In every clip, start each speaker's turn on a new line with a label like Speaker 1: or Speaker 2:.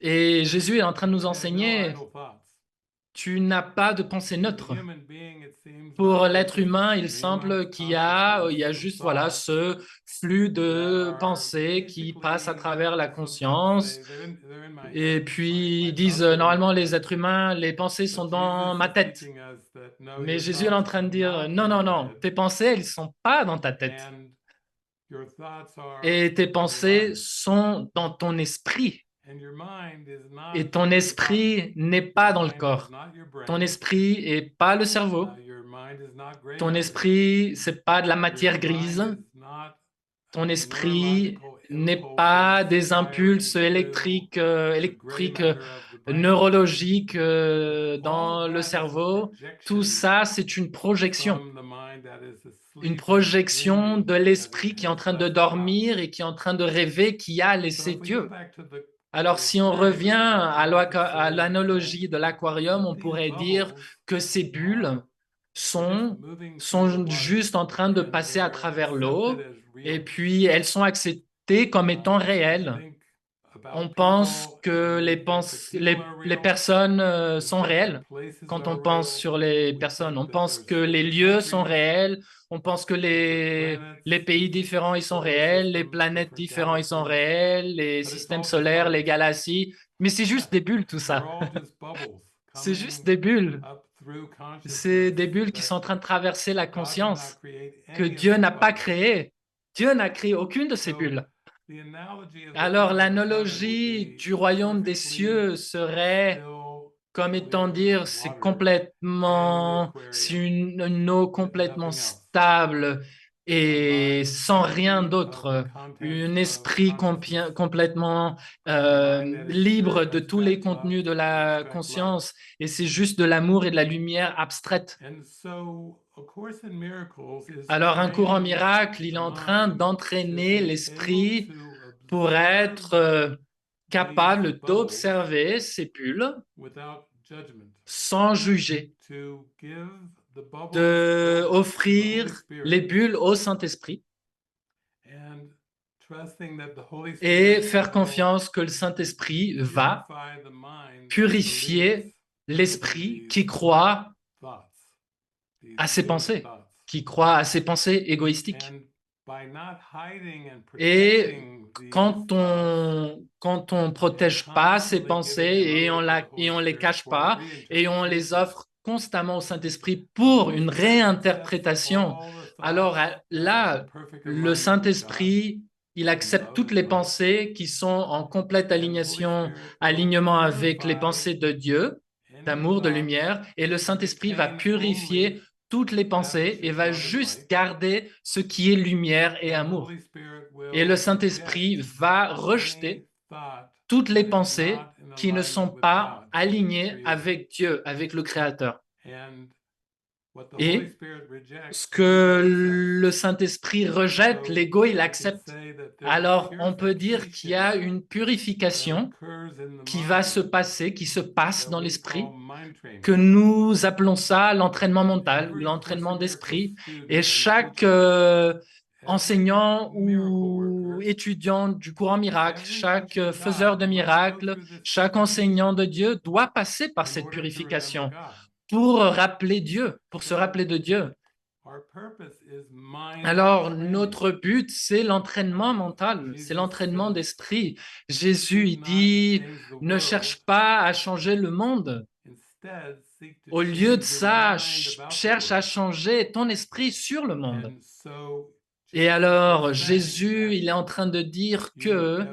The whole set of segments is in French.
Speaker 1: Et Jésus est en train de nous enseigner, tu n'as pas de pensée neutre. Pour l'être humain, il semble qu'il y a juste voilà, ce flux de pensées qui passe à travers la conscience. Et puis, ils disent, normalement, les êtres humains, les pensées sont dans ma tête. Mais Jésus est en train de dire, non, non, non, tes pensées, elles ne sont pas dans ta tête. Et tes pensées sont dans ton esprit. Et ton esprit n'est pas dans le corps. Ton esprit n'est pas le cerveau. Ton esprit, c'est pas de la matière grise. Ton esprit n'est pas des impulses électriques, neurologiques dans le cerveau. Tout ça, c'est une projection de l'esprit qui est en train de dormir et qui est en train de rêver, qui a laissé Dieu. Alors, si on revient à l'analogie de l'aquarium, on pourrait dire que ces bulles sont, sont juste en train de passer à travers l'eau et puis elles sont acceptées comme étant réelles. On pense que les personnes sont réelles quand on pense sur les personnes. On pense que les lieux sont réels. On pense que les pays différents, ils sont réels. Les planètes différentes, ils sont réels. Les systèmes solaires, les galaxies. Mais c'est juste des bulles, tout ça. C'est juste des bulles. C'est des bulles qui sont en train de traverser la conscience que Dieu n'a pas créée. Dieu n'a créé aucune de ces bulles. Alors, l'analogie du royaume des cieux serait comme étant dire, c'est une eau complètement stable et sans rien d'autre, un esprit complètement libre de tous les contenus de la conscience, et c'est juste de l'amour et de la lumière abstraite. Alors, un courant miracle, il est en train d'entraîner l'esprit pour être capable d'observer ces bulles sans juger, d'offrir les bulles au Saint-Esprit et faire confiance que le Saint-Esprit va purifier l'esprit qui croit à ses pensées, qui croit à ses pensées égoïstiques. Et quand on protège pas ses pensées et on les cache pas et on les offre constamment au Saint-Esprit pour une réinterprétation, alors là, le Saint-Esprit, il accepte toutes les pensées qui sont en complète alignement avec les pensées de Dieu, d'amour, de lumière, et le Saint-Esprit va purifier toutes les pensées et va juste garder ce qui est lumière et amour. Et le Saint-Esprit va rejeter toutes les pensées qui ne sont pas alignées avec Dieu, avec le Créateur. Et ce que le Saint-Esprit rejette, l'ego, il accepte. Alors, on peut dire qu'il y a une purification qui va se passer, qui se passe dans l'esprit, que nous appelons ça l'entraînement mental, l'entraînement d'esprit. Et chaque enseignant ou étudiant du courant miracle, chaque faiseur de miracles, chaque enseignant de Dieu doit passer par cette purification pour rappeler Dieu, pour se rappeler de Dieu. Alors, notre but, c'est l'entraînement mental, c'est l'entraînement d'esprit. Jésus, il dit, ne cherche pas à changer le monde. Au lieu de ça, cherche à changer ton esprit sur le monde. Et alors, Jésus, il est en train de dire que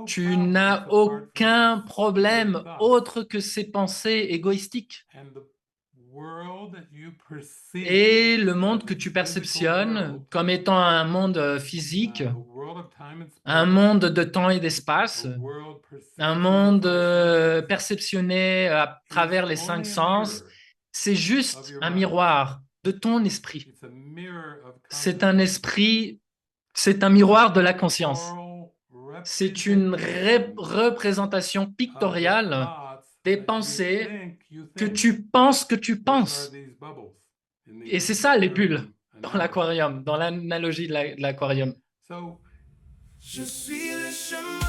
Speaker 1: tu n'as aucun problème autre que ces pensées égoïstiques. Et le monde que tu perceptionnes comme étant un monde physique, un monde de temps et d'espace, un monde perceptionné à travers les cinq sens, c'est juste un miroir de ton esprit. C'est un esprit, c'est un miroir de la conscience. C'est une représentation pictoriale des pensées que tu penses. Et c'est ça les bulles dans l'aquarium, dans l'analogie de l'aquarium.
Speaker 2: Je suis le chemin.